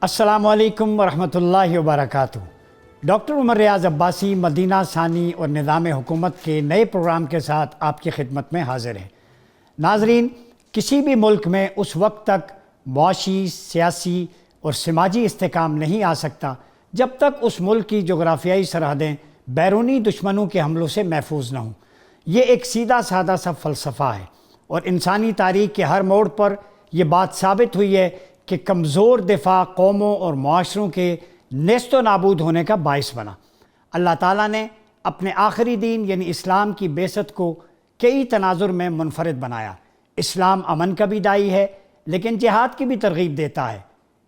السلام علیکم ورحمۃ اللہ وبرکاتہ۔ ڈاکٹر عمر ریاض عباسی مدینہ ثانی اور نظام حکومت کے نئے پروگرام کے ساتھ آپ کی خدمت میں حاضر ہیں۔ ناظرین، کسی بھی ملک میں اس وقت تک معاشی، سیاسی اور سماجی استحکام نہیں آ سکتا جب تک اس ملک کی جغرافیائی سرحدیں بیرونی دشمنوں کے حملوں سے محفوظ نہ ہوں۔ یہ ایک سیدھا سادہ سا فلسفہ ہے اور انسانی تاریخ کے ہر موڑ پر یہ بات ثابت ہوئی ہے کہ کمزور دفاع قوموں اور معاشروں کے نیست و نابود ہونے کا باعث بنا۔ اللہ تعالیٰ نے اپنے آخری دین یعنی اسلام کی بعثت کو کئی تناظر میں منفرد بنایا۔ اسلام امن کا بھی داعی ہے، لیکن جہاد کی بھی ترغیب دیتا ہے،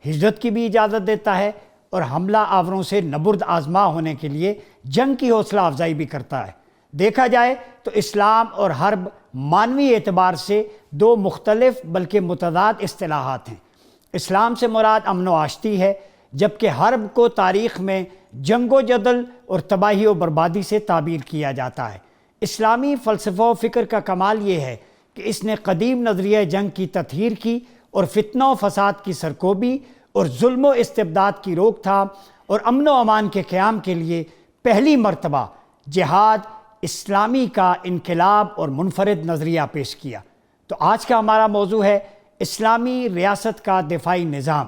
ہجرت کی بھی اجازت دیتا ہے اور حملہ آوروں سے نبرد آزما ہونے کے لیے جنگ کی حوصلہ افزائی بھی کرتا ہے۔ دیکھا جائے تو اسلام اور حرب معنوی اعتبار سے دو مختلف بلکہ متضاد اصطلاحات ہیں۔ اسلام سے مراد امن و آشتی ہے، جبکہ حرب کو تاریخ میں جنگ و جدل اور تباہی و بربادی سے تعبیر کیا جاتا ہے۔ اسلامی فلسفہ و فکر کا کمال یہ ہے کہ اس نے قدیم نظریہ جنگ کی تطہیر کی اور فتنہ و فساد کی سرکوبی اور ظلم و استبداد کی روک تھام اور امن و امان کے قیام کے لیے پہلی مرتبہ جہاد اسلامی کا انقلاب اور منفرد نظریہ پیش کیا۔ تو آج کا ہمارا موضوع ہے اسلامی ریاست کا دفاعی نظام۔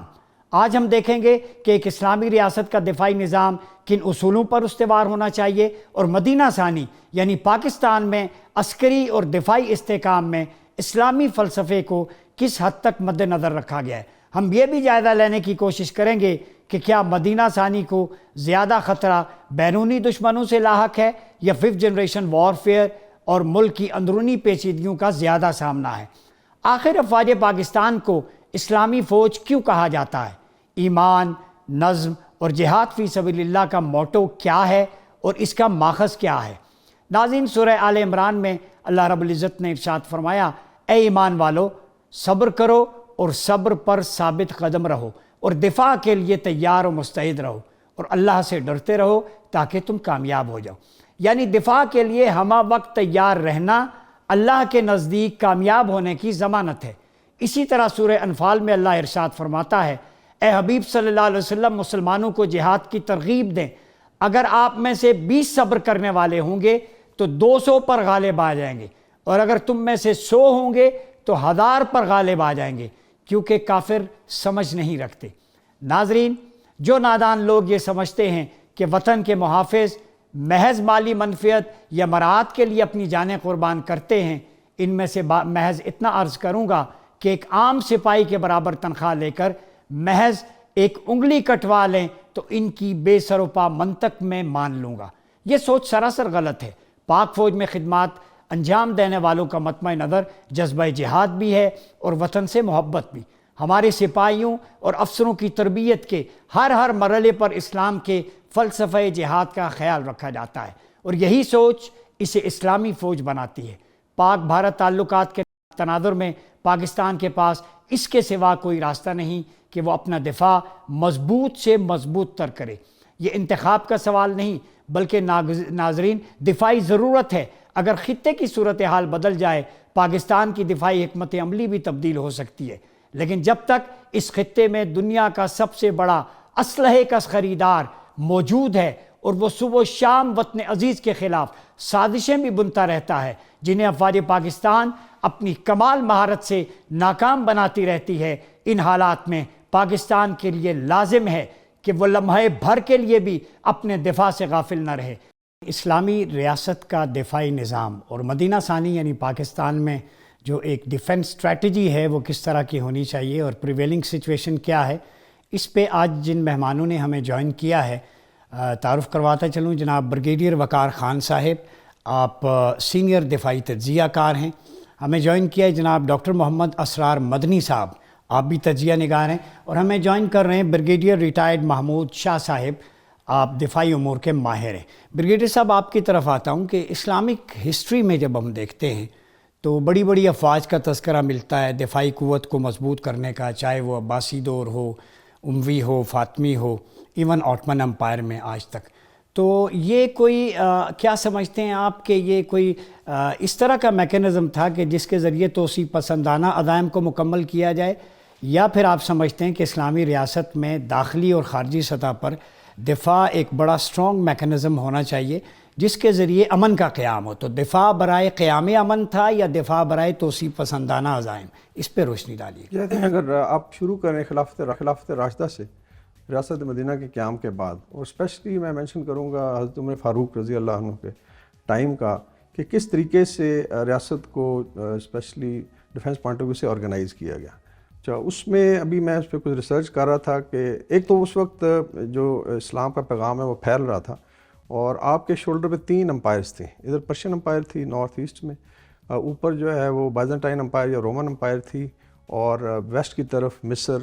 آج ہم دیکھیں گے کہ ایک اسلامی ریاست کا دفاعی نظام کن اصولوں پر استوار ہونا چاہیے اور مدینہ ثانی یعنی پاکستان میں عسکری اور دفاعی استحکام میں اسلامی فلسفے کو کس حد تک مد نظر رکھا گیا ہے۔ ہم یہ بھی جائزہ لینے کی کوشش کریں گے کہ کیا مدینہ ثانی کو زیادہ خطرہ بیرونی دشمنوں سے لاحق ہے یا 5th جنریشن وارفیئر اور ملک کی اندرونی پیچیدگیوں کا زیادہ سامنا ہے۔ آخر افواج پاکستان کو اسلامی فوج کیوں کہا جاتا ہے؟ ایمان، نظم اور جہاد فی سبیل اللہ کا موٹو کیا ہے اور اس کا ماخذ کیا ہے؟ ناظرین، سورہ آل عمران میں اللہ رب العزت نے ارشاد فرمایا، اے ایمان والو، صبر کرو اور صبر پر ثابت قدم رہو اور دفاع کے لیے تیار و مستعد رہو اور اللہ سے ڈرتے رہو تاکہ تم کامیاب ہو جاؤ۔ یعنی دفاع کے لیے ہمہ وقت تیار رہنا اللہ کے نزدیک کامیاب ہونے کی ضمانت ہے۔ اسی طرح سورہ انفال میں اللہ ارشاد فرماتا ہے، اے حبیب صلی اللہ علیہ وسلم، مسلمانوں کو جہاد کی ترغیب دیں۔ اگر آپ میں سے 20 صبر کرنے والے ہوں گے تو 200 پر غالب آ جائیں گے، اور اگر تم میں سے 100 ہوں گے تو 1000 پر غالب آ جائیں گے، کیونکہ کافر سمجھ نہیں رکھتے۔ ناظرین، جو نادان لوگ یہ سمجھتے ہیں کہ وطن کے محافظ محض مالی منفعت یا مراعات کے لیے اپنی جانیں قربان کرتے ہیں، ان میں سے محض اتنا عرض کروں گا کہ ایک عام سپاہی کے برابر تنخواہ لے کر محض ایک انگلی کٹوا لیں تو ان کی بے سر و پا منطق میں مان لوں گا۔ یہ سوچ سراسر غلط ہے۔ پاک فوج میں خدمات انجام دینے والوں کا مطمع نظر جذبہ جہاد بھی ہے اور وطن سے محبت بھی۔ ہمارے سپاہیوں اور افسروں کی تربیت کے ہر مرحلے پر اسلام کے فلسفہ جہاد کا خیال رکھا جاتا ہے اور یہی سوچ اسے اسلامی فوج بناتی ہے۔ پاک بھارت تعلقات کے تناظر میں پاکستان کے پاس اس کے سوا کوئی راستہ نہیں کہ وہ اپنا دفاع مضبوط سے مضبوط تر کرے۔ یہ انتخاب کا سوال نہیں بلکہ ناظرین دفاعی ضرورت ہے۔ اگر خطے کی صورتحال بدل جائے پاکستان کی دفاعی حکمت عملی بھی تبدیل ہو سکتی ہے، لیکن جب تک اس خطے میں دنیا کا سب سے بڑا اسلحے کا خریدار موجود ہے اور وہ صبح و شام وطن عزیز کے خلاف سازشیں بھی بنتا رہتا ہے جنہیں افواج پاکستان اپنی کمال مہارت سے ناکام بناتی رہتی ہے، ان حالات میں پاکستان کے لیے لازم ہے کہ وہ لمحے بھر کے لیے بھی اپنے دفاع سے غافل نہ رہے۔ اسلامی ریاست کا دفاعی نظام اور مدینہ ثانی یعنی پاکستان میں جو ایک ڈیفنس اسٹریٹجی ہے وہ کس طرح کی ہونی چاہیے اور پریویلنگ سچویشن کیا ہے، اس پہ آج جن مہمانوں نے ہمیں جوائن کیا ہے تعارف کرواتا چلوں۔ جناب بریگیڈیئر وقار خان صاحب، آپ سینئر دفاعی تجزیہ کار ہیں۔ ہمیں جوائن کیا ہے جناب ڈاکٹر محمد اسرار مدنی صاحب، آپ بھی تجزیہ نگار ہیں، اور ہمیں جوائن کر رہے ہیں بریگیڈیئر ریٹائرڈ محمود شاہ صاحب، آپ دفاعی امور کے ماہر ہیں۔ بریگیڈیئر صاحب، آپ کی طرف آتا ہوں کہ اسلامک ہسٹری میں جب ہم دیکھتے ہیں تو بڑی بڑی افواج کا تذکرہ ملتا ہے دفاعی قوت کو مضبوط کرنے کا، چاہے وہ عباسی دور ہو، اموی ہو، فاطمی ہو، ایون آٹمن امپائر میں آج تک۔ تو یہ کوئی کیا سمجھتے ہیں آپ کہ یہ کوئی اس طرح کا میکینزم تھا کہ جس کے ذریعے توسیع پسندانہ عزائم کو مکمل کیا جائے، یا پھر آپ سمجھتے ہیں کہ اسلامی ریاست میں داخلی اور خارجی سطح پر دفاع ایک بڑا اسٹرانگ میکنزم ہونا چاہیے جس کے ذریعے امن کا قیام ہو؟ تو دفاع برائے قیام امن تھا یا دفاع برائے توسیع پسندانہ عزائم؟ اس پہ روشنی ڈالیے. کہتے ہیں اگر آپ شروع کریں خلافت راشدہ سے، ریاست مدینہ کے قیام کے بعد، اور اسپیشلی میں مینشن کروں گا حضرت عمر فاروق رضی اللہ عنہ کے ٹائم کا، کہ کس طریقے سے ریاست کو specially defence point of view سے آرگنائز کیا گیا. اچھا، اس میں ابھی میں اس پہ کچھ ریسرچ کر رہا تھا کہ ایک تو اس وقت جو اسلام کا پیغام ہے وہ پھیل رہا تھا، اور آپ کے شولڈر پہ 3 امپائرز تھے. ادھر پرشین امپائر تھی نارتھ ایسٹ میں، اوپر جو ہے وہ بائزنٹائن امپائر یا رومن امپائر تھی، اور ویسٹ کی طرف مصر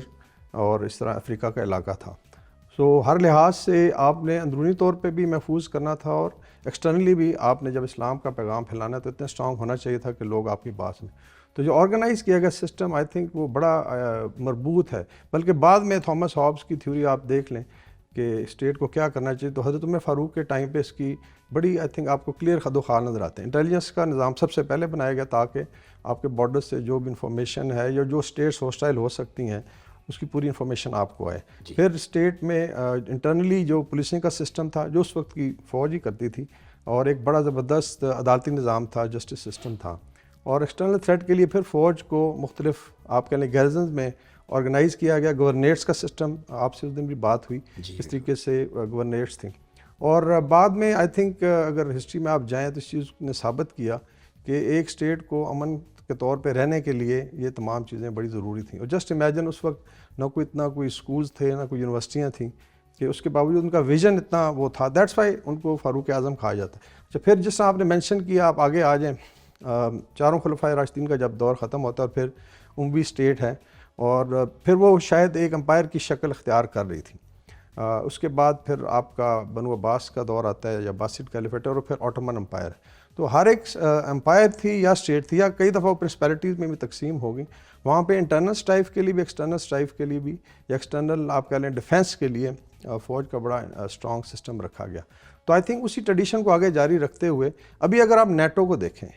اور اس طرح افریقہ کا علاقہ تھا. سو ہر لحاظ سے آپ نے اندرونی طور پہ بھی محفوظ کرنا تھا، اور ایکسٹرنلی بھی آپ نے جب اسلام کا پیغام پھیلانا ہے تو اتنا اسٹرانگ ہونا چاہیے تھا کہ لوگ آپ کی بات سنیں. تو جو آرگنائز کیا گیا سسٹم آئی تھنک وہ بڑا مربوط ہے. بلکہ بعد میں تھامس ہابس کی تھیوری آپ دیکھ لیں کہ اسٹیٹ کو کیا کرنا چاہیے، تو حضرت عمر فاروق کے ٹائم پہ اس کی بڑی آئی تھنک آپ کو کلیئر خد و خال نظر آتے ہیں. انٹیلیجنس کا نظام سب سے پہلے بنایا گیا تاکہ آپ کے بارڈر سے جو بھی انفارمیشن ہے یا جو اسٹیٹس ہوسٹائل ہو سکتی ہیں اس کی پوری انفارمیشن آپ کو آئے. پھر اسٹیٹ میں انٹرنلی جو پولیسنگ کا سسٹم تھا جو اس وقت کی فوج ہی کرتی تھی، اور ایک بڑا زبردست عدالتی نظام تھا، جسٹس سسٹم تھا. اور ایکسٹرنل تھریٹ کے لیے پھر فوج کو مختلف آپ کہہ لیں گیرزنز میں آرگنائز کیا گیا. گورنیٹس کا سسٹم آپ سے اس دن بھی بات ہوئی اس طریقے سے گورنیٹس تھیں. اور بعد میں آئی تھنک اگر ہسٹری میں آپ جائیں تو اس چیز نے ثابت کیا کہ ایک اسٹیٹ کو امن کے طور پہ رہنے کے لیے یہ تمام چیزیں بڑی ضروری تھیں. اور جسٹ امیجن اس وقت نہ کوئی اسکولز تھے نہ کوئی یونیورسٹیاں تھیں، کہ اس کے باوجود ان کا ویژن اتنا وہ تھا. دیٹس وائی ان کو فاروق اعظم کہا جاتا ہے. اچھا، پھر جس طرح آپ نے مینشن کیا، آپ آگے آ جائیں، 4 خلفائے راشدین کا جب دور ختم ہوتا ہے اور پھر اموی اسٹیٹ ہے، اور پھر وہ شاید ایک امپائر کی شکل اختیار کر رہی تھی. اس کے بعد پھر آپ کا بنو عباس کا دور آتا ہے یا باسٹ کیلیفیٹ، اور پھر آٹومن امپائر. تو ہر ایک امپائر تھی یا اسٹیٹ تھی یا کئی دفعہ وہ پرنسپیلٹیز میں بھی تقسیم ہو گئی. وہاں پہ انٹرنل اسٹرائف کے لیے بھی ایکسٹرنل اسٹرائف کے لیے بھی یا ایکسٹرنل آپ کہہ لیں ڈیفینس کے لیے فوج کا بڑا اسٹرانگ سسٹم رکھا گیا. تو آئی تھنک اسی ٹریڈیشن کو آگے جاری رکھتے ہوئے ابھی اگر آپ نیٹو کو دیکھیں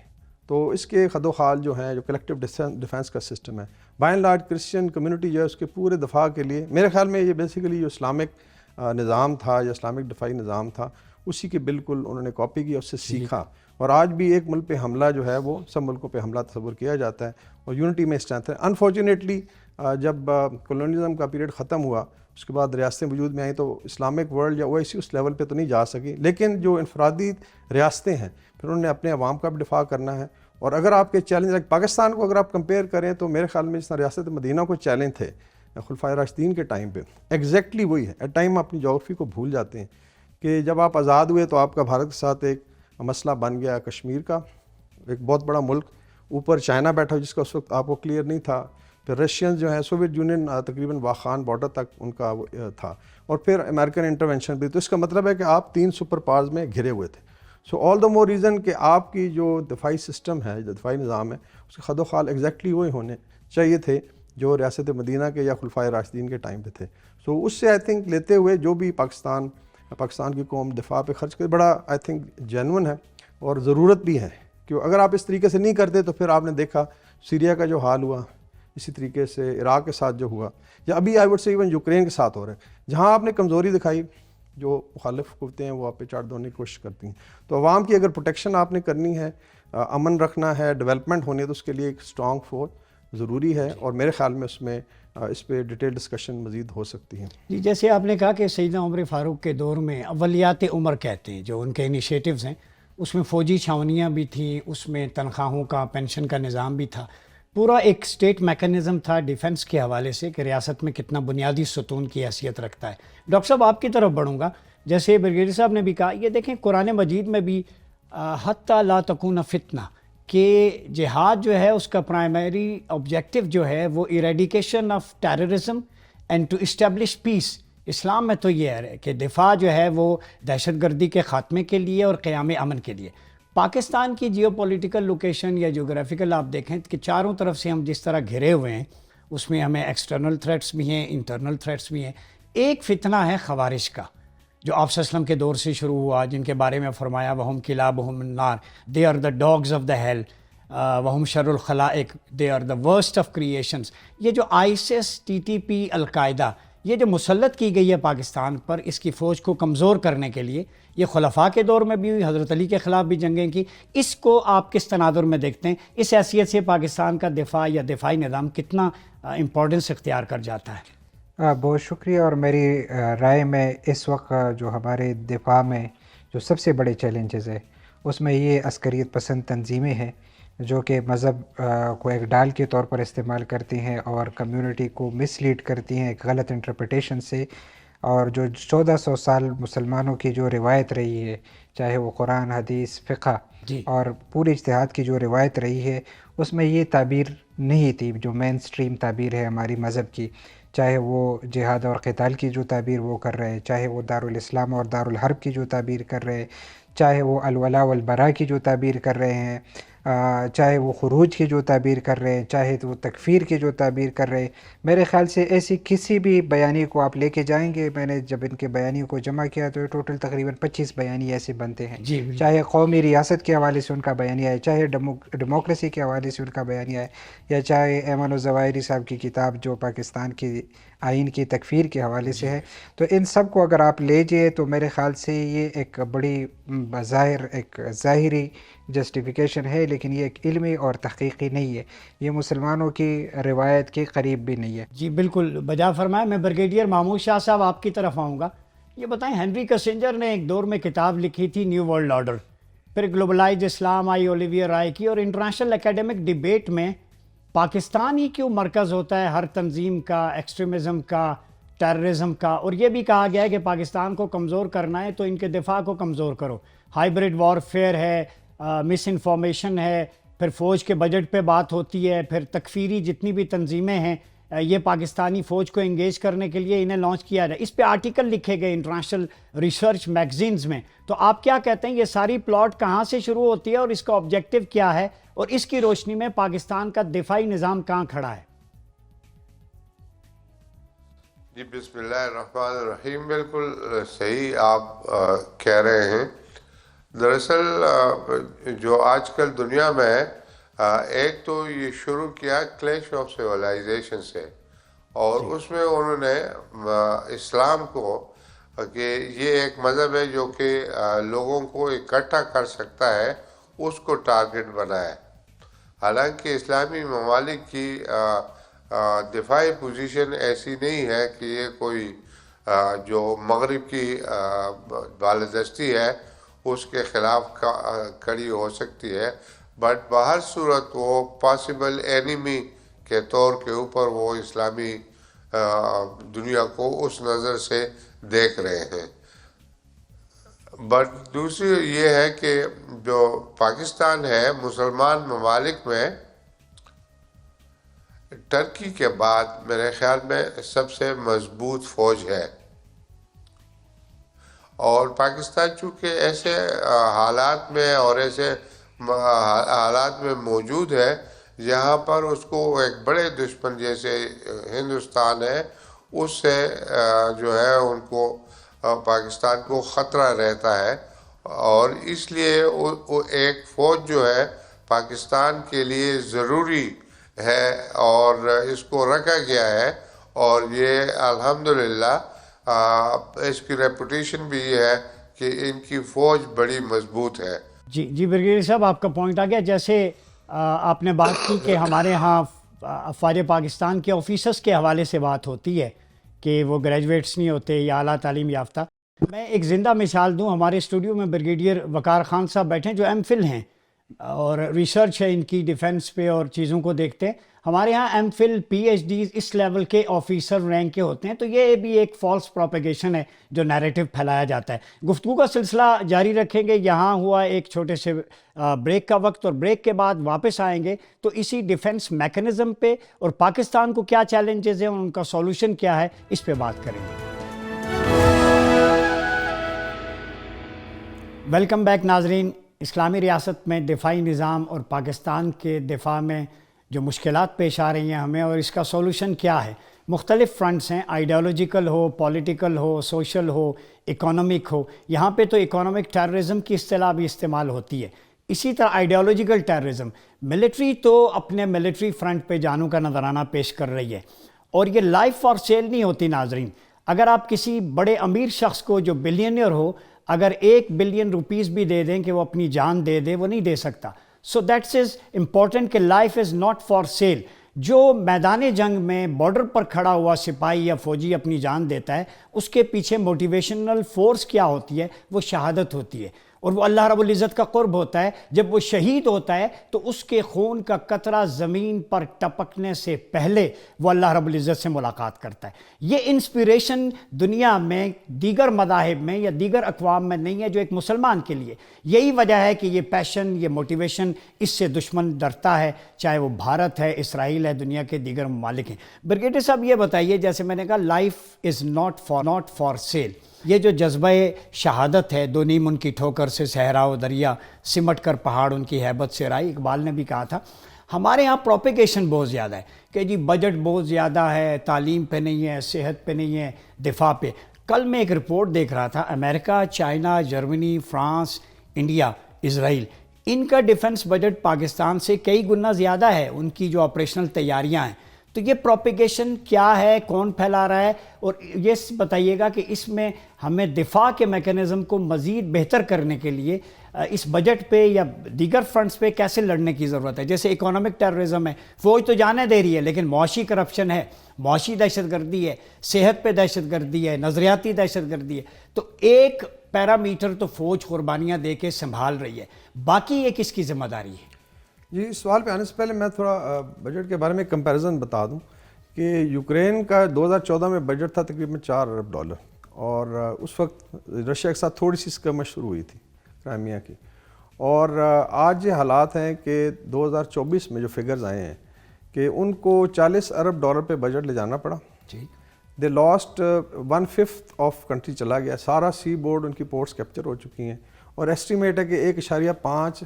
تو اس کے خد و خال جو ہیں، جو کلیکٹیو ڈیفینس کا سسٹم ہے، by and large Christian community جو ہے اس کے پورے دفاع کے لیے میرے خیال میں یہ بیسیکلی جو اسلامک نظام تھا یا اسلامک دفاعی نظام تھا اسی کے بالکل انہوں نے کاپی کیا، اس سے سیکھا. اور آج بھی ایک ملک پہ حملہ جو ہے وہ سب ملکوں پہ حملہ تصور کیا جاتا ہے، اور یونٹی میں اسٹرینتھ ہے. انفارچونیٹلی جب کولونیلزم کا پیریڈ ختم ہوا اس کے بعد ریاستیں وجود میں آئیں تو اسلامک ورلڈ یا OIC اس لیول پہ تو نہیں جا سکی، لیکن جو انفرادی ریاستیں ہیں پھر انہوں نے اپنے عوام کا بھی دفاع کرنا ہے. اور اگر آپ کے چیلنج پاکستان کو اگر آپ کمپیئر کریں تو میرے خیال میں جس طرح ریاست مدینہ کو چیلنج تھے خلفائے راشدین کے ٹائم پہ، ایگزیکٹلی وہی ہے. ایٹ ٹائم اپنی جغرافی کو بھول جاتے ہیں کہ جب آپ آزاد ہوئے تو آپ کا بھارت کے ساتھ ایک مسئلہ بن گیا کشمیر کا، ایک بہت بڑا ملک، اوپر چائنا بیٹھا جس کا اس وقت آپ کو کلیئر نہیں تھا. پھر رشینز جو ہیں سوویت یونین تقریباً واخان بارڈر تک ان کا تھا، اور پھر امریکن انٹرونشن بھی. تو اس کا مطلب ہے کہ آپ 3 سپر پاورز میں گھرے ہوئے تھے. سو آل دا مور ریزن کہ آپ کی جو دفاعی سسٹم ہے، جو دفاعی نظام ہے، اس کے خد و خال ایگزیکٹلی وہی ہونے چاہیے تھے جو ریاست مدینہ کے یا خلفائے راشدین کے ٹائم پہ تھے. سو اس سے آئی تھنک لیتے ہوئے جو بھی پاکستان کی قوم دفاع پہ خرچ کرے بڑا آئی تھنک جینون ہے اور ضرورت بھی ہے. کہ اگر آپ اس طریقے سے نہیں کرتے تو پھر آپ نے دیکھا سیریا کا جو حال ہوا، اسی طریقے سے عراق کے ساتھ جو ہوا، یا ابھی I would say even Ukraine کے ساتھ ہو رہا ہے، جہاں آپ نے کمزوری دکھائی جو مخالف قوتیں ہیں وہ آپ پہ چاڑ دھونے کی کوشش کرتی ہیں. تو عوام کی اگر پروٹیکشن آپ نے کرنی ہے، امن رکھنا ہے، ڈیولپمنٹ ہونی ہے، تو اس کے لیے ایک اسٹرانگ فورس ضروری ہے. اور میرے خیال میں اس پہ ڈیٹیل ڈسکشن مزید ہو سکتی ہے. جی، جیسے آپ نے کہا کہ سیدنا عمر فاروق کے دور میں اولیات عمر کہتے ہیں جو ان کے انیشیٹوز ہیں، اس میں فوجی چھاونیاں بھی تھیں، اس میں تنخواہوں کا پینشن کا نظام بھی تھا، پورا ایک اسٹیٹ میکنزم تھا ڈیفنس کے حوالے سے کہ ریاست میں کتنا بنیادی ستون کی حیثیت رکھتا ہے. ڈاکٹر صاحب آپ کی طرف بڑھوں گا، جیسے بریگیڈیئر صاحب نے بھی کہا، یہ دیکھیں قرآن مجید میں بھی حتی لا تکون فتنہ کہ جہاد جو ہے اس کا پرائمری آبجیکٹو جو ہے وہ eradication of terrorism and to establish peace. Islam میں تو یہ ہے کہ دفاع جو ہے وہ دہشت گردی کے خاتمے کے لیے اور قیام امن کے لیے. پاکستان کی جیو پولیٹیکل لوکیشن یا جغرافیکل آپ دیکھیں کہ چاروں طرف سے ہم جس طرح گھرے ہوئے ہیں، اس میں ہمیں ایکسٹرنل تھریٹس بھی ہیں، انٹرنل تھریٹس بھی ہیں. ایک فتنہ ہے خوارج کا جو آپ صلی اللہ علیہ وسلم کے دور سے شروع ہوا، جن کے بارے میں فرمایا وَهُمْ كِلَابُهُمُ النَّارِ، they are the dogs of the hell. وہم شر الخلائق they are the worst of creations. یہ جو ISIS TTP القاعدہ یہ جو مسلط کی گئی ہے پاکستان پر اس کی فوج کو کمزور کرنے کے لیے، یہ خلفاء کے دور میں بھی ہوئی، حضرت علی کے خلاف بھی جنگیں کی، اس کو آپ کس تناظر میں دیکھتے ہیں؟ اس حیثیت سے پاکستان کا دفاع یا دفاعی نظام کتنا امپورٹنس اختیار کر جاتا ہے؟ بہت شکریہ. اور میری رائے میں اس وقت جو ہمارے دفاع میں جو سب سے بڑے چیلنجز ہے اس میں یہ عسکریت پسند تنظیمیں ہیں جو کہ مذہب کو ایک ڈال کے طور پر استعمال کرتی ہیں اور کمیونٹی کو مس لیڈ کرتی ہیں ایک غلط انٹرپریٹیشن سے. اور جو 1400 سال مسلمانوں کی جو روایت رہی ہے، چاہے وہ قرآن، حدیث، فقہ اور پورے اجتہاد کی جو روایت رہی ہے، اس میں یہ تعبیر نہیں تھی جو مین سٹریم تعبیر ہے ہماری مذہب کی، چاہے وہ جہاد اور قتال کی جو تعبیر وہ کر رہے ہیں، چاہے وہ دارالاسلام اور دارالحرب کی جو تعبیر کر رہے ہیں، چاہے وہ الولاء والبراء کی جو تعبیر کر رہے ہیں، چاہے وہ خروج کی جو تعبیر کر رہے ہیں، چاہے وہ تکفیر کی جو تعبیر کر رہے ہیں. میرے خیال سے ایسی کسی بھی بیانیے کو آپ لے کے جائیں گے، میں نے جب ان کے بیانیوں کو جمع کیا تو ٹوٹل تقریباً 25 بیانیے ایسے بنتے ہیں، چاہے قومی ریاست کے حوالے سے ان کا بیانیہ ہے، چاہے ڈیموکریسی کے حوالے سے ان کا بیانیہ ہے، یا چاہے ایمان الظواہری صاحب کی کتاب جو پاکستان کی آئین کی تکفیر کے حوالے سے ہے. تو ان سب کو اگر آپ لے جائیں تو میرے خیال سے یہ ایک بڑی بظاہر ایک ظاہری جسٹیفیکیشن ہے، لیکن یہ ایک علمی اور تحقیقی نہیں ہے، یہ مسلمانوں کی روایت کے قریب بھی نہیں ہے. جی بالکل بجا فرمایا. میں بریگیڈیئر محمود شاہ صاحب آپ کی طرف آؤں گا. یہ بتائیں، ہنری کسنجر نے ایک دور میں کتاب لکھی تھی نیو ورلڈ آرڈر، پھر گلوبلائزڈ اسلام آئی اولیویئر رائے کی، اور انٹرنیشنل اکیڈمک ڈیبیٹ میں پاکستان ہی کیوں مرکز ہوتا ہے ہر تنظیم کا، ایکسٹریمزم کا، ٹیررزم کا. اور یہ بھی کہا گیا ہے کہ پاکستان کو کمزور کرنا ہے تو ان کے دفاع کو کمزور کرو. ہائیبرڈ وارفیئر ہے، مس انفارمیشن ہے، پھر فوج کے بجٹ پہ بات ہوتی ہے، پھر تکفیری جتنی بھی تنظیمیں ہیں یہ پاکستانی فوج کو انگیج کرنے کے لیے انہیں لانچ کیا جائے. اس پہ آرٹیکل لکھے گئے انٹرنیشنل ریسرچ میگزینز میں. تو آپ کیا کہتے ہیں یہ ساری پلاٹ کہاں سے شروع ہوتی ہے اور اس کا آبجیکٹو کیا ہے، اور اس کی روشنی میں پاکستان کا دفاعی نظام کہاں کھڑا ہے؟ جی بسم اللہ الرحمن الرحیم. بالکل صحیح آپ کہہ رہے ہیں. دراصل جو آج کل دنیا میں ایک تو یہ شروع کیا کلیش آف سیولائزیشن سے، اور اس میں انہوں نے اسلام کو کہ یہ ایک مذہب ہے جو کہ لوگوں کو اکٹھا کر سکتا ہے، اس کو ٹارگٹ بنایا. حالانکہ اسلامی ممالک کی دفاعی پوزیشن ایسی نہیں ہے کہ یہ کوئی جو مغرب کی بالادستی ہے اس کے خلاف کھڑی ہو سکتی ہے، بٹ بہر صورت وہ پاسبل اینیمی کے طور کے اوپر وہ اسلامی دنیا کو اس نظر سے دیکھ رہے ہیں. بٹ دوسری یہ ہے کہ جو پاکستان ہے مسلمان ممالک میں ترکی کے بعد میرے خیال میں سب سے مضبوط فوج ہے. اور پاکستان چونکہ ایسے حالات میں اور ایسے حالات میں موجود ہے جہاں پر اس کو ایک بڑے دشمن جیسے ہندوستان ہے اس سے جو ہے ان کو پاکستان کو خطرہ رہتا ہے، اور اس لیے ایک فوج جو ہے پاکستان کے لیے ضروری ہے اور اس کو رکھا گیا ہے. اور یہ الحمدللہ اس کی ریپوٹیشن بھی یہ ہے کہ ان کی فوج بڑی مضبوط ہے. جی بریگیڈیئر صاحب آپ کا پوائنٹ آ گیا. جیسے آپ نے بات کی کہ ہمارے ہاں افواج پاکستان کے آفیسرس کے حوالے سے بات ہوتی ہے کہ وہ گریجویٹس نہیں ہوتے یا اعلیٰ تعلیم یافتہ. میں ایک زندہ مثال دوں. ہمارے اسٹوڈیو میں بریگیڈیئر وقار خان صاحب بیٹھے ہیں جو ایم فل ہیں اور ریسرچ ہے ان کی ڈیفنس پہ اور چیزوں کو دیکھتے ہیں. ہمارے ہاں MPhil PhDs اس لیول کے آفیسر رینک کے ہوتے ہیں. تو یہ بھی ایک فالس پروپیگیشن ہے جو نیریٹو پھیلایا جاتا ہے. گفتگو کا سلسلہ جاری رکھیں گے. یہاں ہوا ایک چھوٹے سے بریک کا وقت، اور بریک کے بعد واپس آئیں گے تو اسی ڈیفنس میکنزم پہ اور پاکستان کو کیا چیلنجز ہیں اور ان کا سولوشن کیا ہے اس پہ بات کریں گے. ویلکم بیک ناظرین. اسلامی ریاست میں دفاعی نظام اور پاکستان کے دفاع میں جو مشکلات پیش آ رہی ہیں ہمیں اور اس کا سولوشن کیا ہے. مختلف فرنٹس ہیں، آئیڈیالوجیکل ہو، پولیٹیکل ہو، سوشل ہو، اکانومک ہو. یہاں پہ تو اکانومک ٹیررزم کی اصطلاح بھی استعمال ہوتی ہے. اسی طرح آئیڈیالوجیکل ٹیررزم. ملٹری تو اپنے ملٹری فرنٹ پہ جانوں کا نذرانہ پیش کر رہی ہے اور یہ لائف فار سیل نہیں ہوتی ناظرین. اگر آپ کسی بڑے امیر شخص کو جو بلینئر ہو اگر 1 بلین روپیز بھی دے دیں کہ وہ اپنی جان دے دے وہ نہیں دے سکتا. سو دیٹس از امپورٹنٹ کہ life is not for sale. جو میدان جنگ میں بارڈر پر کھڑا ہوا سپاہی یا فوجی اپنی جان دیتا ہے اس کے پیچھے موٹیویشنل فورس کیا ہوتی ہے؟ وہ شہادت ہوتی ہے اور وہ اللہ رب العزت کا قرب ہوتا ہے. جب وہ شہید ہوتا ہے تو اس کے خون کا قطرہ زمین پر ٹپکنے سے پہلے وہ اللہ رب العزت سے ملاقات کرتا ہے. یہ انسپیریشن دنیا میں دیگر مذاہب میں یا دیگر اقوام میں نہیں ہے جو ایک مسلمان کے لیے. یہی وجہ ہے کہ یہ پیشن یہ موٹیویشن اس سے دشمن ڈرتا ہے، چاہے وہ بھارت ہے، اسرائیل ہے، دنیا کے دیگر ممالک ہیں. بریگیڈیئر صاحب یہ بتائیے، جیسے میں نے کہا life is not for sale. یہ جو جذبہ شہادت ہے، 2 نیم ان کی ٹھوکر سے صحرا و دریا، سمٹ کر پہاڑ ان کی ہیبت سے رائی، اقبال نے بھی کہا تھا. ہمارے ہاں پروپیگیشن بہت زیادہ ہے کہ جی بجٹ بہت زیادہ ہے، تعلیم پہ نہیں ہے، صحت پہ نہیں ہے، دفاع پہ. کل میں ایک رپورٹ دیکھ رہا تھا، امریکہ، چائنا، جرمنی، فرانس، انڈیا، اسرائیل، ان کا ڈیفنس بجٹ پاکستان سے کئی گنا زیادہ ہے، ان کی جو آپریشنل تیاریاں ہیں. تو یہ پروپیگیشن کیا ہے، کون پھیلا رہا ہے، اور یہ بتائیے گا کہ اس میں ہمیں دفاع کے میکانزم کو مزید بہتر کرنے کے لیے اس بجٹ پہ یا دیگر فرنٹس پہ کیسے لڑنے کی ضرورت ہے؟ جیسے اکنامک ٹیررزم ہے، فوج تو جانے دے رہی ہے لیکن معاشی کرپشن ہے، معاشی دہشت گردی ہے، صحت پہ دہشت گردی ہے، نظریاتی دہشت گردی ہے. تو ایک پیرامیٹر تو فوج قربانیاں دے کے سنبھال رہی ہے، باقی یہ کس کی ذمہ داری ہے؟ جی، اس سوال پہ آنے سے پہلے میں تھوڑا بجٹ کے بارے میں کمپیریزن بتا دوں کہ یوکرین کا 2014 میں بجٹ تھا تقریباً $4 ارب، اور اس وقت رشیا کے ساتھ تھوڑی سی اسکرمش شروع ہوئی تھی کرائمیا کی. اور آج یہ حالات ہیں کہ 2024 میں جو فگرز آئے ہیں کہ ان کو $40 ارب پہ بجٹ لے جانا پڑا. جی، دے لاسٹ 1/5 آف کنٹری چلا گیا، سارا سی بورڈ ان کی پورٹس کیپچر ہو چکی ہیں، اور ایسٹیمیٹ ہے کہ $1.5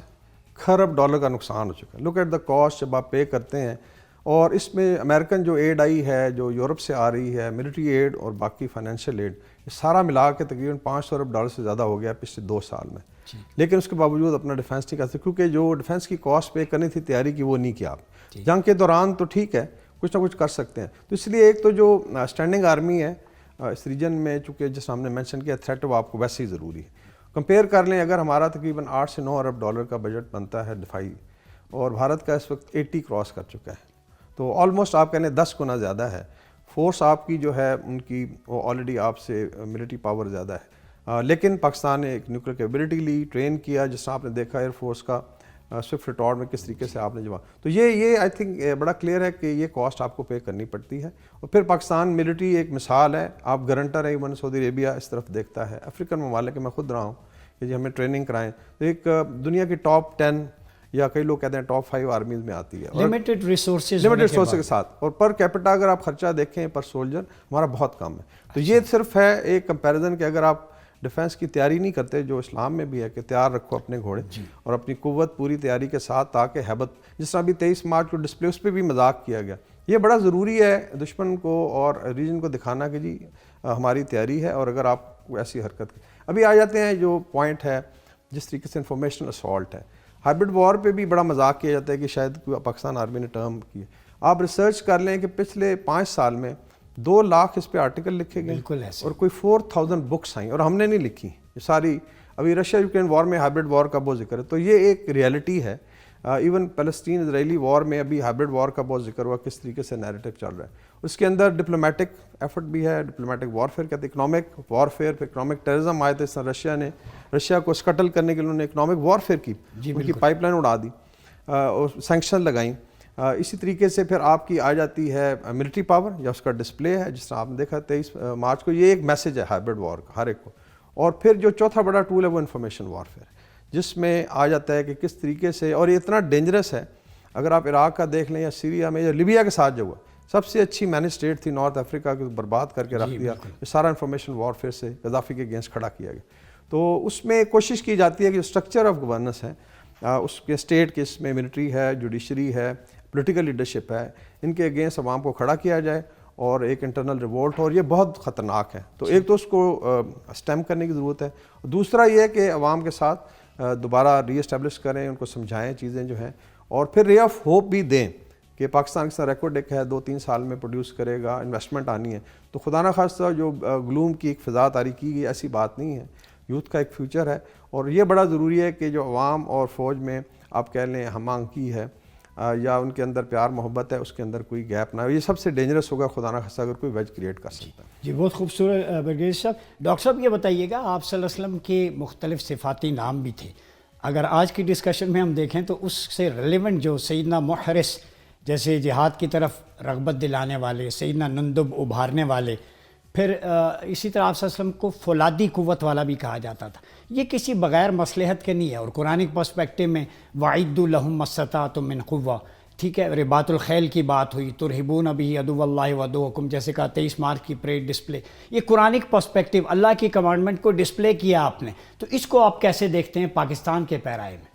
خرب کا نقصان ہو چکا ہے. لک ایٹ دا کاسٹ جب آپ پے کرتے ہیں. اور اس میں امریکن جو ایڈ آئی ہے، جو یورپ سے آ رہی ہے، ملٹری ایڈ اور باقی فائنینشیل ایڈ، یہ سارا ملا کے تقریباً $500 ارب سے زیادہ ہو گیا پچھلے 2 سال میں. لیکن اس کے باوجود اپنا ڈیفینس نہیں کرتے، کیونکہ جو ڈیفینس کی کاسٹ پے کرنی تھی تیاری کی وہ نہیں کیا آپ. جنگ کے دوران تو ٹھیک ہے، کچھ نہ کچھ کر سکتے ہیں. تو اس لیے ایک تو جو اسٹینڈنگ آرمی ہے اس ریجن میں، چونکہ جس ہم نے مینشن کیا تھریٹ وہ آپ کو ویسے ہی ضروری ہے. کمپیئر کر لیں، اگر ہمارا تقریباً $8 سے $9 ارب کا بجٹ بنتا ہے دفاعی، اور بھارت کا اس وقت 80 کراس کر چکا ہے، تو آلموسٹ آپ کہنے 10 گنا زیادہ ہے. فورس آپ کی جو ہے ان کی وہ آلریڈی آپ سے ملٹری پاور زیادہ ہے. لیکن پاکستان نے ایک نیوکلیر کیپیبلٹی لی، ٹرین کیا، جس طرح آپ نے دیکھا ایئر فورس کا سوئفٹ ریٹارڈ میں کس طریقے سے آپ نے جواب. تو یہ آئی تھنک بڑا کلیئر ہے کہ یہ کاسٹ آپ کو پے کرنی پڑتی ہے. اور پھر پاکستان ملٹری ایک مثال ہے، آپ گارنٹر ہیں، ایون سعودی عربیہ اس طرف دیکھتا ہے. افریقن ممالک میں خود رہا ہوں کہ جی ہمیں ٹریننگ کرائیں، تو ایک دنیا کی ٹاپ 10 یا کئی لوگ کہتے ہیں ٹاپ 5 آرمیز میں آتی ہے، لمیٹڈ ریسورسز کے ساتھ. اور پر کیپٹا اگر آپ خرچہ دیکھیں پر سولجر ہمارا بہت کم ہے. تو یہ صرف ہے ایک کمپیریزن کہ اگر آپ ڈیفینس کی تیاری نہیں کرتے، جو اسلام میں بھی ہے کہ تیار رکھو اپنے گھوڑے اور اپنی قوت پوری تیاری کے ساتھ، تاکہ ہیبت، جس طرح بھی 23 مارچ کو ڈسپلے اس پہ بھی مذاق کیا گیا. یہ بڑا ضروری ہے دشمن کو اور ریجن کو دکھانا کہ جی ہماری تیاری ہے. اور اگر آپ ایسی حرکت ابھی آ جاتے ہیں جو پوائنٹ ہے جس طریقے سے انفارمیشنل اسالٹ ہے، ہائبرڈ وار پہ بھی بڑا مذاق کیا جاتا ہے کہ شاید پاکستان آرمی نے ٹرم کی. آپ ریسرچ کر لیں کہ پچھلے 5 سال میں 2 لاکھ اس پہ آرٹیکل لکھے گئے اور کوئی 4000 بکس آئیں، اور ہم نے نہیں لکھی یہ ساری. ابھی رشیا یوکرین وار میں ہائبرڈ وار کا بہت ذکر ہے، تو یہ ایک ریئلٹی ہے. ایون فلسطین اسرائیلی وار میں ابھی ہائبرڈ وار کا بہت ذکر ہوا، کس طریقے سے نیریٹو چل رہا ہے. اس کے اندر ڈپلومیٹک ایفرٹ بھی ہے، ڈپلومیٹک وارفیئر کہتے ہیں، اکنامک وارفیئر، پھر اکنامک ٹیررزم آئے تھے. اس طرح رشیا کو اسکٹل کرنے کے لیے انہوں نے اکنامک وارفیئر کی، ان کی پائپ لائن اڑا دی اور سینکشن لگائیں. اسی طریقے سے پھر آپ کی آ جاتی ہے ملٹری پاور یا اس کا ڈسپلے ہے، جس طرح آپ نے دیکھا 23 مارچ کو. یہ ایک میسج ہے ہائبرڈ وار کا ہر ایک کو. اور پھر جو چوتھا بڑا ٹول ہے وہ انفارمیشن وارفیئر، جس میں آ جاتا ہے کہ کس طریقے سے، اور یہ اتنا ڈینجرس ہے. اگر آپ عراق کا دیکھ لیں یا سیریا میں یا لیبیا کے ساتھ جو ہوا، سب سے اچھی مینج اسٹیٹ تھی نارتھ افریقہ کو برباد کر کے رکھ دیا. یہ سارا انفارمیشن وارفیئر سے غدافی کے اگینسٹ کھڑا کیا گیا. تو اس میں کوشش کی جاتی ہے کہ جو اسٹرکچر آف گورننس ہے اس کے اسٹیٹ کے، اس میں ملٹری ہے، جوڈیشری ہے، پولیٹیکل لیڈرشپ ہے، ان کے اگینسٹ عوام کو کھڑا کیا جائے اور ایک انٹرنل ریوولٹ. اور یہ بہت خطرناک ہے. تو ایک تو اس کو اسٹیم کرنے کی ضرورت ہے. دوسرا یہ ہے کہ عوام کے ساتھ دوبارہ ری اسٹیبلش کریں، ان کو سمجھائیں چیزیں جو ہیں، اور پھر رے آف ہوپ بھی دیں کہ پاکستان کے ساتھ ریکارڈ ایک ہے 2-3 سال میں پروڈیوس کرے گا، انویسٹمنٹ آنی ہے. تو خدا نہ خواستہ جو گلوم کی ایک فضا طاری کی گئی، ایسی بات نہیں ہے. یوتھ کا ایک فیوچر ہے، اور یہ بڑا ضروری ہے کہ جو عوام اور فوج میں آپ کہہ لیں ہم آہنگی ہے یا ان کے اندر پیار محبت ہے، اس کے اندر کوئی گیپ نہ ہو. یہ سب سے ڈینجرس ہوگا خدا نہ خواستہ اگر کوئی ویج کریٹ کر سکتا ہے. جی بہت خوبصورت برگیز صاحب. ڈاکٹر صاحب یہ بتائیے گا، آپ صلی اللہ علیہ وسلم کے مختلف صفاتی نام بھی تھے. اگر آج کی ڈسکشن میں ہم دیکھیں تو اس سے ریلیونٹ جو سیدنا محرس جیسے جہاد کی طرف رغبت دلانے والے، سیدنا نندب ابھارنے والے، پھر اسی طرح آپ صلی اللہ علیہ وسلم کو فولادی قوت والا بھی کہا جاتا تھا. یہ کسی بغیر مصلحت کے نہیں ہے، اور قرآنک پرسپیکٹو میں وَعِدُّوا لَهُم مَا اسْتَطَعْتُم مِّن قُوَّةٍ، ٹھیک ہے. رباط الخیل کی بات ہوئی، ترہبون بہ عدو اللہ وعدوکم، جیسے کہا 23 مارچ کی پریڈ ڈسپلے. یہ قرآنک پرسپیکٹو اللہ کی کمانڈمنٹ کو ڈسپلے کیا آپ نے، تو اس کو آپ کیسے دیکھتے ہیں پاکستان کے پیرائے میں؟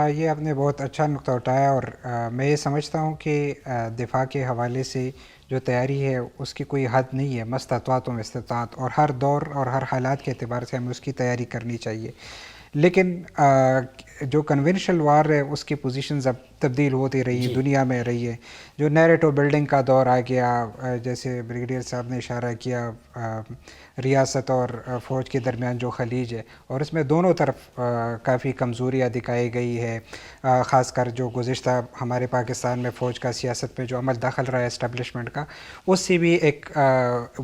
یہ آپ نے بہت اچھا نقطہ اٹھایا، اور میں یہ سمجھتا ہوں کہ دفاع کے حوالے سے جو تیاری ہے اس کی کوئی حد نہیں ہے. مستطاعتم استطاعت، اور ہر دور اور ہر حالات کے اعتبار سے ہمیں اس کی تیاری کرنی چاہیے. لیکن جو کنونشنل وار ہے اس کی پوزیشنز اب تبدیل ہوتی رہی ہیں، دنیا میں رہی ہے. جو نیریٹو بلڈنگ کا دور آ گیا، جیسے بریگیڈیئر صاحب نے اشارہ کیا، ریاست اور فوج کے درمیان جو خلیج ہے، اور اس میں دونوں طرف کافی کمزوریاں دکھائی گئی ہے. خاص کر جو گزشتہ ہمارے پاکستان میں فوج کا سیاست میں جو عمل دخل رہا ہے اسٹیبلشمنٹ کا، اس سے بھی ایک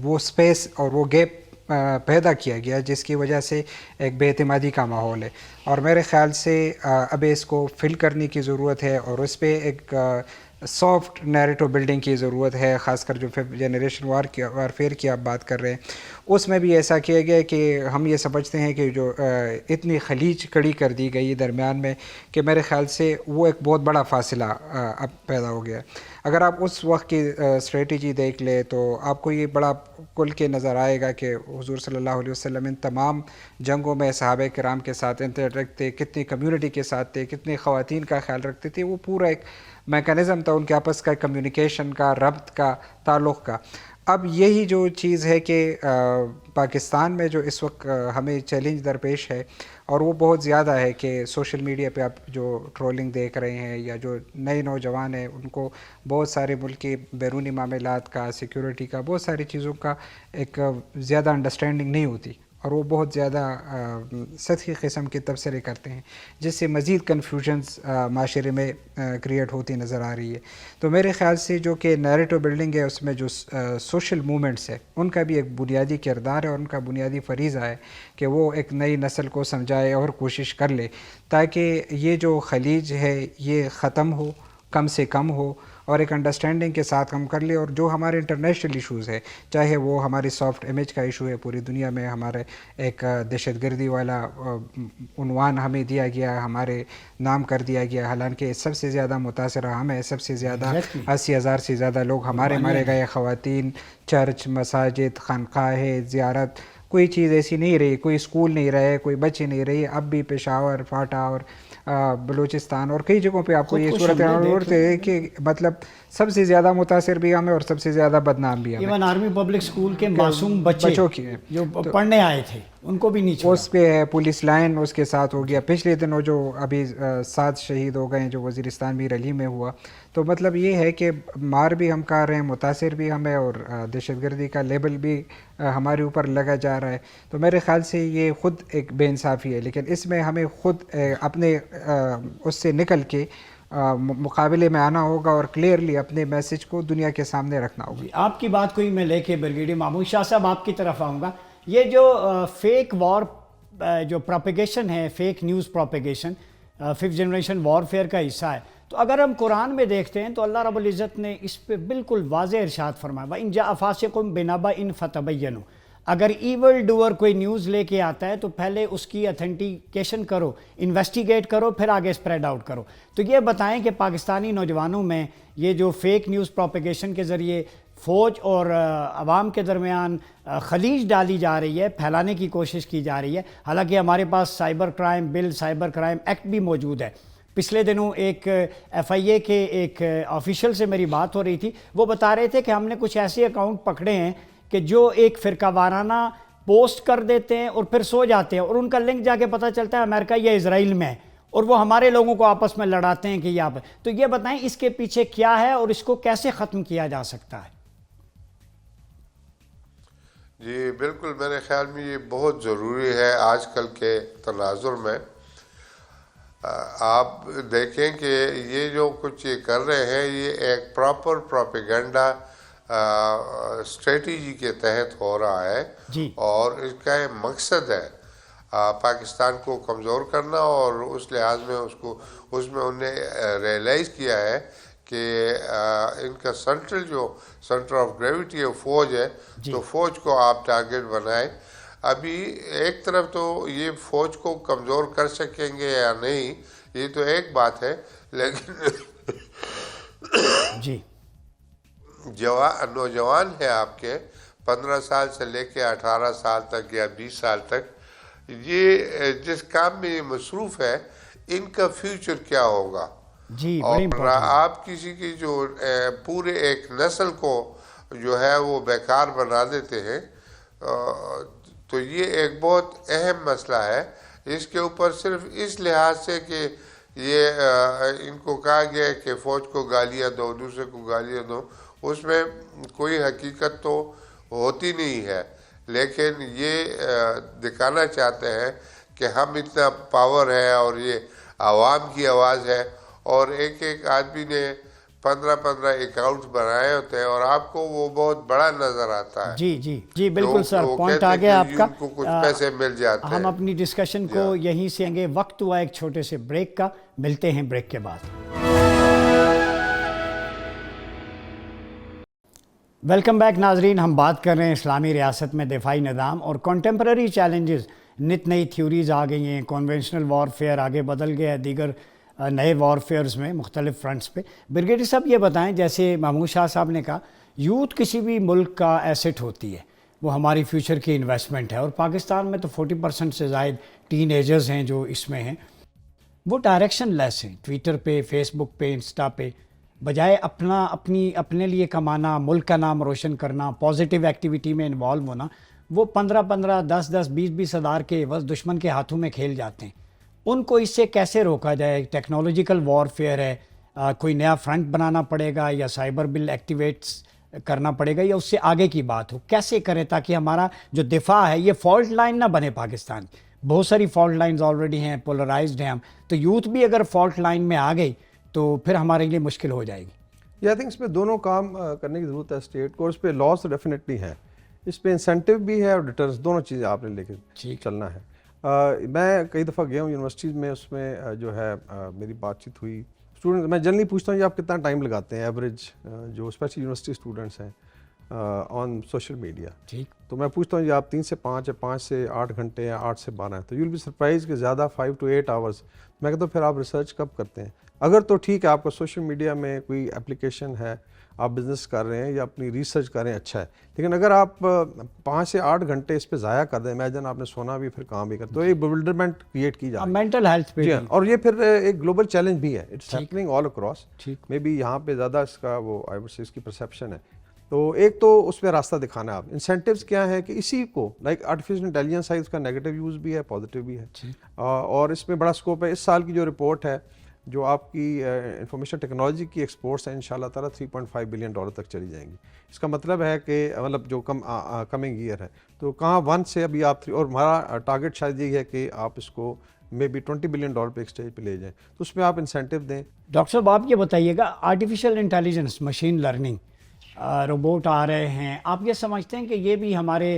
وہ سپیس اور وہ گیپ پیدا کیا گیا جس کی وجہ سے ایک بے اعتمادی کا ماحول ہے. اور میرے خیال سے اب اس کو فل کرنے کی ضرورت ہے، اور اس پہ ایک سافٹ نیریٹو بلڈنگ کی ضرورت ہے. خاص کر جو ففتھ جنریشن وارفیئر کی آپ بات کر رہے ہیں، اس میں بھی ایسا کیا گیا کہ ہم یہ سمجھتے ہیں کہ جو اتنی خلیج کڑی کر دی گئی درمیان میں، کہ میرے خیال سے وہ ایک بہت بڑا فاصلہ اب پیدا ہو گیا. اگر آپ اس وقت کی اسٹریٹجی دیکھ لیں تو آپ کو یہ بڑا کل کے نظر آئے گا کہ حضور صلی اللہ علیہ وسلم ان تمام جنگوں میں صحابہ کرام کے ساتھ انٹریکٹ تھے، کتنی کمیونٹی کے ساتھ تھے، کتنی خواتین کا خیال رکھتے تھے. وہ پورا ایک میکانزم تھا ان کے آپس کا، کمیونیکیشن کا، ربط کا، تعلق کا. اب یہی جو چیز ہے کہ پاکستان میں جو اس وقت ہمیں چیلنج درپیش ہے، اور وہ بہت زیادہ ہے کہ سوشل میڈیا پہ آپ جو ٹرولنگ دیکھ رہے ہیں، یا جو نئے نوجوان ہیں ان کو بہت سارے ملک کے بیرونی معاملات کا، سیکیورٹی کا، بہت ساری چیزوں کا ایک زیادہ انڈرسٹینڈنگ نہیں ہوتی، اور وہ بہت زیادہ سطحی قسم کے تبصرے کرتے ہیں، جس سے مزید کنفیوژنز معاشرے میں کریٹ ہوتی نظر آ رہی ہے. تو میرے خیال سے جو کہ نیریٹو بلڈنگ ہے، اس میں جو سوشل موومنٹس ہے ان کا بھی ایک بنیادی کردار ہے، اور ان کا بنیادی فریضہ ہے کہ وہ ایک نئی نسل کو سمجھائے اور کوشش کر لے تاکہ یہ جو خلیج ہے یہ ختم ہو، کم سے کم ہو، اور ایک انڈرسٹینڈنگ کے ساتھ ہم کر لیں. اور جو ہمارے انٹرنیشنل ایشوز ہے، چاہے وہ ہماری سافٹ امیج کا ایشو ہے، پوری دنیا میں ہمارے ایک دہشت گردی والا عنوان ہمیں دیا گیا، ہمارے نام کر دیا گیا، حالانکہ سب سے زیادہ متاثرہ ہم ہیں. سب سے زیادہ 80,000 سے زیادہ لوگ ہمارے مارے گئے. خواتین، چرچ، مساجد، خانقاہیں، زیارت، کوئی چیز ایسی نہیں رہی، کوئی اسکول نہیں رہے، کوئی بچے نہیں رہی. اب بھی پشاور، فاٹا اور بلوچستان اور کئی جگہوں پہ آپ کو یہ صورت ہے کہ مطلب سب سے زیادہ متاثر بھی ہم ہیں اور سب سے زیادہ بدنام بھی ہم ہیں. ایون آرمی پبلک اسکول کے معصوم بچوں کی جو پڑھنے آئے تھے ان کو بھی نہیں چھوڑا. اس پہ ہے پولیس لائن اس کے ساتھ ہو گیا. پچھلے دنوں جو ابھی 7 شہید ہو گئے ہیں جو وزیرستان بھی ریلی میں ہوا. تو مطلب یہ ہے کہ مار بھی ہم کر رہے ہیں، متاثر بھی ہمیں، اور دہشت گردی کا لیبل بھی ہمارے اوپر لگا جا رہا ہے. تو میرے خیال سے یہ خود ایک بے انصافی ہے، لیکن اس میں ہمیں خود اپنے اس سے نکل کے مقابلے میں آنا ہوگا اور کلیئرلی اپنے میسج کو دنیا کے سامنے رکھنا ہوگا. آپ کی بات کو ہی میں لے کے بریگیڈیئر محمود شاہ صاحب آپ کی طرف آؤں گا. یہ جو فیک وار جو پروپیگیشن ہے، fake news propagation 5th generation warfare کا حصہ ہے. تو اگر ہم قرآن میں دیکھتے ہیں تو اللہ رب العزت نے اس پہ بالکل واضح ارشاد فرمایا وَإِن جَاءَ فَاسِقٌ بِنَبَإٍ فَتَبَيَّنُوا. اگر ایول ڈوور کوئی نیوز لے کے آتا ہے تو پہلے اس کی اتھینٹیکیشن کرو، انویسٹیگیٹ کرو، پھر آگے اسپریڈ آؤٹ کرو. تو یہ بتائیں کہ پاکستانی نوجوانوں میں یہ جو فیک نیوز پروپیگیشن کے ذریعے فوج اور عوام کے درمیان خلیج ڈالی جا رہی ہے، پھیلانے کی کوشش کی جا رہی ہے، حالانکہ ہمارے پاس cyber crime bill, cyber crime act بھی موجود ہے. پچھلے دنوں ایک FIA کے ایک آفیشل سے میری بات ہو رہی تھی، وہ بتا رہے تھے کہ ہم نے کچھ ایسے اکاؤنٹ پکڑے ہیں کہ جو ایک فرقہ وارانہ پوسٹ کر دیتے ہیں اور پھر سو جاتے ہیں اور ان کا لنک جا کے پتہ چلتا ہے امریکہ یا اسرائیل میں ہے اور وہ ہمارے لوگوں کو آپس میں لڑاتے ہیں کہ یہ آپ. تو یہ بتائیں اس کے پیچھے کیا ہے اور اس کو کیسے ختم کیا جا سکتا ہے؟ جی بالکل، میرے خیال میں یہ بہت ضروری ہے آج کل کے تناظر میں. آپ دیکھیں کہ یہ جو کچھ یہ کر رہے ہیں یہ ایک پراپر پروپیگنڈا اسٹریٹجی کے تحت ہو رہا ہے جی. اور اس کا ایک مقصد ہے پاکستان کو کمزور کرنا، اور اس لحاظ میں اس میں انہیں ریئلائز کیا ہے کہ ان کا سینٹر آف گریویٹی ہے فوج ہے، تو فوج کو آپ ٹارگٹ بنائیں. ابھی ایک طرف تو یہ فوج کو کمزور کر سکیں گے یا نہیں یہ تو ایک بات ہے، لیکن جی نوجوان ہیں آپ کے 15 سال سے لے کے 18 سال تک یا 20 سال تک، یہ جس کام میں یہ مصروف ہے ان کا فیوچر کیا ہوگا. جی اور آپ کسی کی جو پورے ایک نسل کو جو ہے وہ بیکار بنا دیتے ہیں، تو یہ ایک بہت اہم مسئلہ ہے. اس کے اوپر صرف اس لحاظ سے کہ یہ ان کو کہا گیا ہے کہ فوج کو گالیاں دو، دوسرے کو گالیاں دو، اس میں کوئی حقیقت تو ہوتی نہیں ہے، لیکن یہ دکھانا چاہتے ہیں کہ ہم اتنا پاور ہے اور یہ عوام کی آواز ہے، اور ایک ایک آدمی نے 15 اکاؤنٹ بنائے ہوتے ہیں اور آپ کو وہ بہت بڑا نظر آتا ہے. جی جی جی بالکل سر، پوائنٹ آ گیا آپ کا. ان کو کچھ پیسے مل جاتے ہیں. ہم اپنی ڈسکشن کو یہیں سے آگے، وقت ہوا ایک چھوٹے سے بریک کا، ملتے ہیں بریک کے بعد. ویلکم بیک ناظرین، ہم بات کر رہے ہیں اسلامی ریاست میں دفاعی نظام اور کنٹمپرری چیلنجز. نت نئی تھیوریز آ گئی ہیں، کنونشنل وارفیئر آگے بدل گیا ہے دیگر نئے وارفیئرز میں مختلف فرنٹس پہ. بریگیڈیئر صاحب یہ بتائیں، جیسے محمود شاہ صاحب نے کہا یوتھ کسی بھی ملک کا ایسٹ ہوتی ہے، وہ ہماری فیوچر کی انویسٹمنٹ ہے، اور پاکستان میں تو 40% سے زائد ٹین ایجرز ہیں جو اس میں ہیں. وہ ڈائریکشن لیس ہیں، ٹویٹر پہ، فیس بک پہ، انسٹا پہ، بجائے اپنے لیے کمانا، ملک کا نام روشن کرنا، پازیٹیو ایکٹیویٹی میں انوالو ہونا، وہ 15 10 20 ہزار کے عوض دشمن کے ہاتھوں میں کھیل جاتے ہیں. ان کو اس سے کیسے روکا جائے؟ ٹیکنالوجیکل وارفیئر ہے، کوئی نیا فرنٹ بنانا پڑے گا یا سائبر بل ایکٹیویٹس کرنا پڑے گا، یا اس سے آگے کی بات ہو؟ کیسے کریں تاکہ ہمارا جو دفاع ہے یہ فالٹ لائن نہ بنے؟ پاکستان بہت ساری فالٹ لائنز آلریڈی ہیں، پولرائزڈ ہیں ہم، تو یوتھ بھی اگر فالٹ لائن میں آ گئی تو پھر ہمارے لیے مشکل ہو جائے گی. آئی تھنک اس پہ دونوں کام کرنے کی ضرورت ہے اسٹیٹ کو. اس پہ لاس تو ڈیفینیٹلی ہے، اس پہ انسینٹیو بھی ہے اور ڈیٹرس، دونوں چیزیں آپ نے لے کے چلنا ہے. میں کئی دفعہ گیا ہوں یونیورسٹیز میں، اس میں جو ہے میری بات چیت ہوئی اسٹوڈنٹ. میں جنرلی پوچھتا ہوں کہ آپ کتنا ٹائم لگاتے ہیں ایوریج جو اسپیشلی یونیورسٹی اسٹوڈنٹس ہیں آن سوشل میڈیا. ٹھیک، تو میں پوچھتا ہوں کہ آپ 3 سے 5 یا 5 سے 8 گھنٹے یا 8 سے 12 ہیں، تو یو ول بی سرپرائز کہ زیادہ 5 to 8 آورس. میں کہتا ہوں پھر آپ ریسرچ کب کرتے ہیں؟ اگر تو ٹھیک ہے آپ کا سوشل میڈیا میں کوئی اپلیکیشن ہے، آپ بزنس کر رہے ہیں یا اپنی ریسرچ کر رہے ہیں، اچھا ہے. لیکن اگر آپ 5 سے 8 گھنٹے اس پہ ضائع کر دیں، امیجن آپ نے سونا بھی پھر کام بھی کرتے، تو ایک بیولڈرمنٹ کریٹ کی جائے مینٹل ہیلتھ پہ. اور یہ پھر ایک گلوبل چیلنج بھی ہے، اٹس ہیپننگ آل اکراس. ٹھیک، مے بی یہاں پہ زیادہ اس کا وہ آئی وڈ سے اس کی پرسیپشن ہے. تو ایک تو اس پہ راستہ دکھانا ہے آپ. انسینٹیوز کیا ہے کہ اسی کو لائک آرٹیفیشل انٹیلیجنس ہے، اس کا نیگیٹو یوز بھی ہے، پازیٹیو بھی ہے، اور اس میں بڑا اسکوپ ہے. اس سال کی جو رپورٹ ہے جو آپ کی انفارمیشن ٹیکنالوجی کی ایکسپورٹس ہیں، انشاءاللہ تعالیٰ $3.5 بلین تک چلی جائیں گی. اس کا مطلب ہے کہ مطلب جو کمنگ ایئر ہے، تو کہاں 1 سے ابھی آپ 3، اور ہمارا ٹارگیٹ شاید یہی ہے کہ آپ اس کو مے بی $20 بلین پہ ایک اسٹیج پہ لے جائیں. تو اس میں آپ انسینٹیو دیں. ڈاکٹر صاحب آپ یہ بتائیے گا، artificial intelligence, machine learning, robot آ رہے ہیں، آپ یہ سمجھتے ہیں کہ یہ بھی ہمارے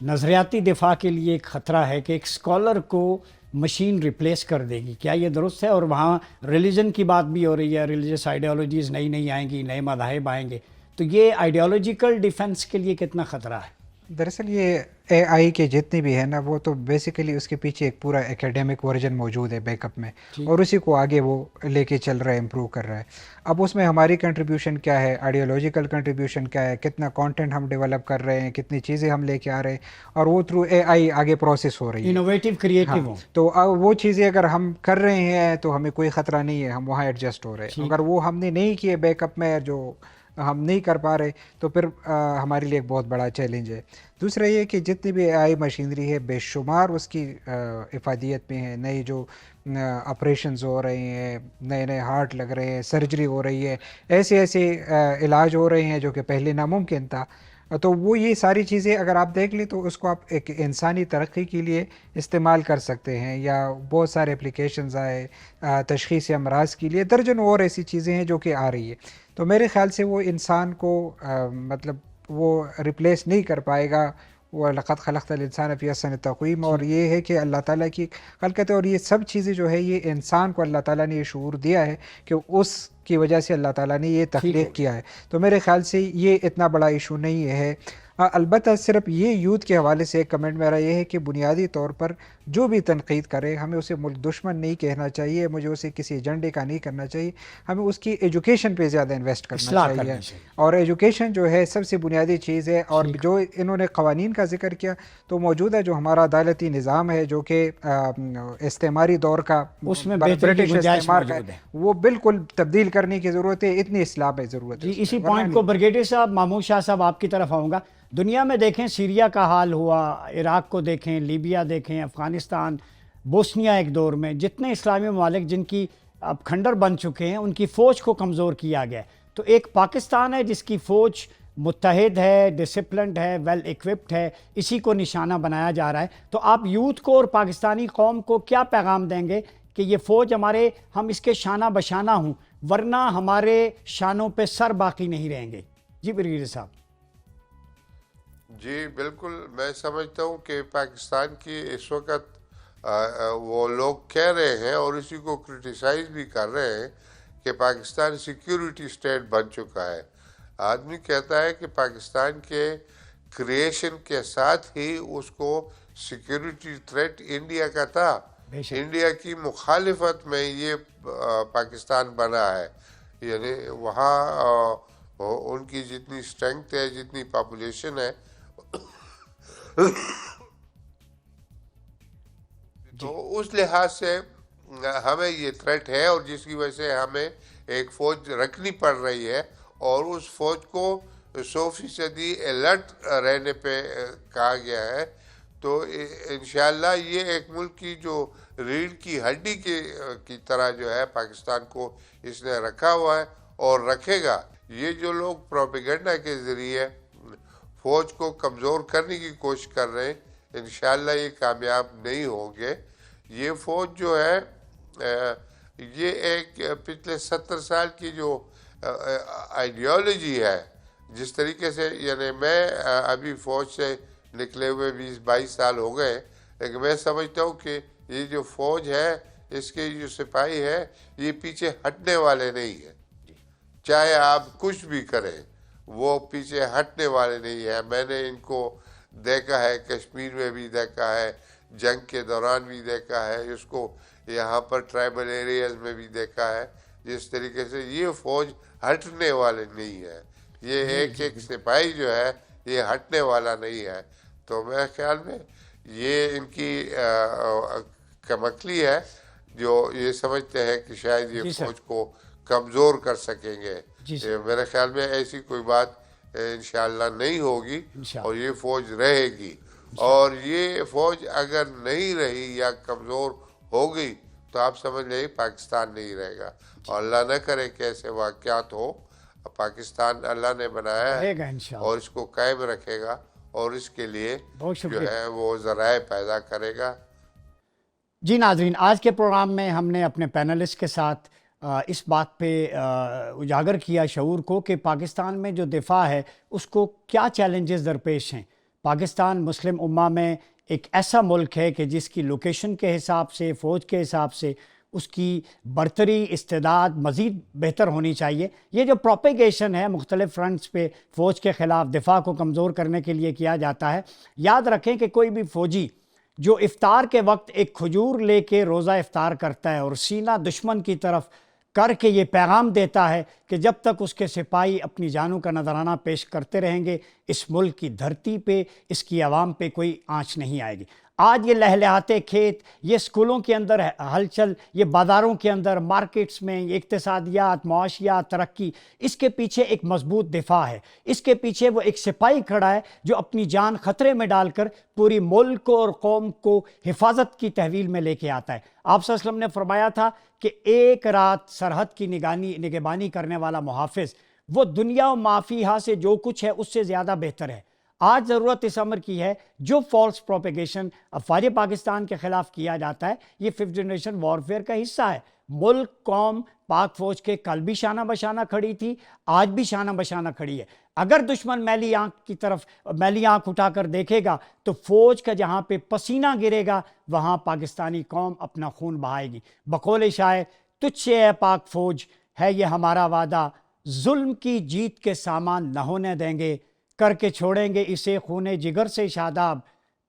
نظریاتی دفاع کے لیے ایک خطرہ ہے کہ ایک اسکالر کو مشین ریپلیس کر دے گی؟ کیا یہ درست ہے؟ اور وہاں ریلیجن کی بات بھی ہو رہی ہے، ریلیجس آئیڈیالوجیز نئی آئیں گی، نئے مذاہب آئیں گے، تو یہ آئیڈیالوجیکل ڈیفنس کے لیے کتنا خطرہ ہے؟ دراصل یہ اے آئی کے جتنے بھی ہیں نا، وہ تو بیسیکلی اس کے پیچھے ایک پورا ایکیڈیمک ورژن موجود ہے بیک اپ میں، اور اسی کو آگے وہ لے کے چل رہا ہے، امپروو کر رہا ہے. اب اس میں ہماری کنٹریبیوشن کیا ہے، آئیڈیالوجیکل کنٹریبیوشن کیا ہے، کتنا کانٹینٹ ہم ڈیولپ کر رہے ہیں، کتنی چیزیں ہم لے کے آ رہے ہیں، اور وہ تھرو اے آئی آگے پروسیس ہو رہی ہے، انوویٹیو کریٹیو. تو وہ چیزیں اگر ہم کر رہے ہیں تو ہمیں کوئی خطرہ نہیں ہے، ہم وہاں ایڈجسٹ ہو رہے ہیں. اگر وہ ہم نے نہیں کیے بیک اپ میں جو ہم نہیں کر پا رہے تو پھر ہمارے لیے ایک بہت بڑا چیلنج ہے۔ دوسرا یہ کہ جتنی بھی AI مشینری ہے بے شمار اس کی افادیت میں ہے، نئی جو آپریشنز ہو رہے ہیں، نئے نئے ہارٹ لگ رہے ہیں، سرجری ہو رہی ہے، ایسے ایسے علاج ہو رہے ہیں جو کہ پہلے ناممکن تھا۔ تو وہ یہ ساری چیزیں اگر آپ دیکھ لیں تو اس کو آپ ایک انسانی ترقی کے لیے استعمال کر سکتے ہیں، یا بہت سارے اپلیکیشنز آئے تشخیص امراض کے لیے، درجنوں اور ایسی چیزیں ہیں جو کہ آ رہی ہے۔ تو میرے خیال سے وہ انسان کو مطلب وہ ریپلیس نہیں کر پائے گا۔ وہ لقد خلقت الانسان فی احسن تقویم، اور یہ ہے کہ اللہ تعالیٰ کی خلقت ہے، اور یہ سب چیزیں جو ہے یہ انسان کو اللہ تعالیٰ نے یہ شعور دیا ہے کہ اس کی وجہ سے اللہ تعالیٰ نے یہ تخلیق کیا ہے۔ تو میرے خیال سے یہ اتنا بڑا ایشو نہیں ہے۔ البتہ صرف یہ یوتھ کے حوالے سے ایک کمنٹ میرا یہ ہے کہ بنیادی طور پر جو بھی تنقید کرے ہمیں اسے ملک دشمن نہیں کہنا چاہیے، مجھے اسے کسی ایجنڈے کا نہیں کرنا چاہیے، ہمیں اس کی ایجوکیشن پہ زیادہ انویسٹ کرنا اصلاح چاہیے، کرنی چاہیے۔ اور ایجوکیشن جو ہے سب سے بنیادی چیز ہے۔ اور جو انہوں نے قوانین کا ذکر کیا، تو موجودہ جو ہمارا عدالتی نظام ہے جو کہ استعماری دور کا اس میں بہتری کی برٹش گنجائش استعمار کا موجود ہے۔ وہ بالکل تبدیل کرنے کی ضرورت ہے، اتنی اصلاح میں ضرورت ہے جی اس اسی میں، پوائنٹ کو برگیڈیئر صاحب محمود شاہ صاحب آپ کی طرف آؤں گا۔ دنیا میں دیکھیں سیریا کا حال ہوا، عراق کو دیکھیں، لیبیا دیکھیں، افغانستان، بوسنیا ایک دور میں جتنے اسلامی ممالک جن کی اب کھنڈر بن چکے ہیں ان کی فوج کو کمزور کیا گیا ہے۔ تو ایک پاکستان ہے جس کی فوج متحد ہے، ڈسپلنڈ ہے، ویل ایکوپڈ ہے، اسی کو نشانہ بنایا جا رہا ہے۔ تو آپ یوتھ کو اور پاکستانی قوم کو کیا پیغام دیں گے کہ یہ فوج ہمارے، ہم اس کے شانہ بشانہ ہوں، ورنہ ہمارے شانوں پہ سر باقی نہیں رہیں گے؟ جی برگیڈیئر صاحب۔ جی بالکل، میں سمجھتا ہوں کہ پاکستان کی اس وقت وہ لوگ کہہ رہے ہیں اور اسی کو کرٹیسائز بھی کر رہے ہیں کہ پاکستان سیکیورٹی اسٹیٹ بن چکا ہے۔ آدمی کہتا ہے کہ پاکستان کے کریشن کے ساتھ ہی اس کو سیکیورٹی تھریٹ انڈیا کا تھا، انڈیا کی مخالفت میں یہ پاکستان بنا ہے۔ یعنی وہاں ان کی جتنی اسٹرینگتھ ہے، جتنی پاپولیشن ہے، تو اس لحاظ سے ہمیں یہ تھریٹ ہے، اور جس کی وجہ سے ہمیں ایک فوج رکھنی پڑ رہی ہے، اور اس فوج کو 100% الرٹ رہنے پہ کہا گیا ہے۔ تو انشاءاللہ یہ ایک ملک کی جو ریڑھ کی ہڈی کی طرح جو ہے پاکستان کو اس نے رکھا ہوا ہے اور رکھے گا۔ یہ جو لوگ پروپیگنڈا کے ذریعے فوج کو کمزور کرنے کی کوشش کر رہے ہیں، انشاءاللہ یہ کامیاب نہیں ہوں گے۔ یہ فوج جو ہے یہ ایک پچھلے 70 سال کی جو آئیڈیالوجی ہے، جس طریقے سے، یعنی میں ابھی فوج سے نکلے ہوئے 20-22 سال ہو گئے، لیکن میں سمجھتا ہوں کہ یہ جو فوج ہے، اس کے جو سپاہی ہے، یہ پیچھے ہٹنے والے نہیں ہیں۔ چاہے آپ کچھ بھی کریں، وہ پیچھے ہٹنے والے نہیں ہیں۔ میں نے ان کو دیکھا ہے، کشمیر میں بھی دیکھا ہے، جنگ کے دوران بھی دیکھا ہے، اس کو یہاں پر ٹرائبل ایریاز میں بھی دیکھا ہے۔ جس طریقے سے یہ فوج ہٹنے والے نہیں ہے، یہ ایک ایک سپاہی جو ہے یہ ہٹنے والا نہیں ہے۔ تو میرے خیال میں یہ ان کی کمکلی ہے جو یہ سمجھتے ہیں کہ شاید یہ فوج کو کمزور کر سکیں گے۔ میرے خیال میں ایسی کوئی بات انشاءاللہ نہیں ہوگی، اور یہ فوج رہے گی۔ اور یہ فوج اگر نہیں رہی یا کمزور ہو گئی تو آپ سمجھ لیں پاکستان نہیں رہے گا، اور اللہ نہ کرے کہ ایسے واقعات ہو۔ پاکستان اللہ نے بنایا ہے اور اس کو قائم رکھے گا، اور اس کے لیے جو ہے وہ ذرائع پیدا کرے گا۔ جی ناظرین، آج کے پروگرام میں ہم نے اپنے پینلسٹ کے ساتھ اس بات پہ اجاگر کیا شعور کو کہ پاکستان میں جو دفاع ہے اس کو کیا چیلنجز درپیش ہیں۔ پاکستان مسلم امہ میں ایک ایسا ملک ہے کہ جس کی لوکیشن کے حساب سے، فوج کے حساب سے اس کی برتری، استعداد مزید بہتر ہونی چاہیے۔ یہ جو پروپیگیشن ہے مختلف فرنٹس پہ فوج کے خلاف دفاع کو کمزور کرنے کے لیے کیا جاتا ہے، یاد رکھیں کہ کوئی بھی فوجی جو افطار کے وقت ایک کھجور لے کے روزہ افطار کرتا ہے اور سینہ دشمن کی طرف کر کے یہ پیغام دیتا ہے کہ جب تک اس کے سپاہی اپنی جانوں کا نذرانہ پیش کرتے رہیں گے، اس ملک کی دھرتی پہ، اس کی عوام پہ کوئی آنچ نہیں آئے گی۔ آج یہ لہلہاتے کھیت، یہ اسکولوں کے اندر ہلچل، یہ بازاروں کے اندر، مارکیٹس میں، یہ اقتصادیات، معاشیات، ترقی، اس کے پیچھے ایک مضبوط دفاع ہے. اس کے پیچھے وہ ایک سپاہی کھڑا ہے جو اپنی جان خطرے میں ڈال کر پوری ملک کو اور قوم کو حفاظت کی تحویل میں لے کے آتا ہے. آپ صلی اللہ علیہ وسلم نے فرمایا تھا کہ ایک رات سرحد کی نگہبانی کرنے والا محافظ وہ دنیا و ما فیہا سے جو کچھ ہے اس سے زیادہ بہتر ہے. آج ضرورت اس امر کی ہے جو فالس پروپیگیشن افواج پاکستان کے خلاف کیا جاتا ہے، یہ 5th جنریشن وارفیئر کا حصہ ہے. ملک، قوم، پاک فوج کے کل بھی شانہ بشانہ کھڑی تھی، آج بھی شانہ بشانہ کھڑی ہے. اگر دشمن میلی آنکھ اٹھا کر دیکھے گا تو فوج کا جہاں پہ پسینہ گرے گا وہاں پاکستانی قوم اپنا خون بہائے گی. بقول شاعر، تجھ سے اے پاک فوج ہے یہ ہمارا وعدہ، ظلم کی جیت کے سامان نہ ہونے دیں گے، کر کے چھوڑیں گے اسے خون جگر سے شاداب،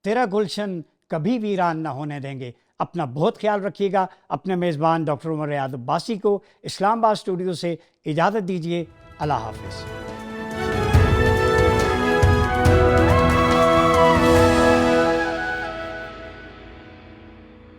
تیرا گلشن کبھی ویران نہ ہونے دیں گے. اپنا بہت خیال رکھیے گا. اپنے میزبان ڈاکٹر عمر ریاض عباسی کو اسلام آباد اسٹوڈیو سے اجازت دیجیے. اللہ حافظ.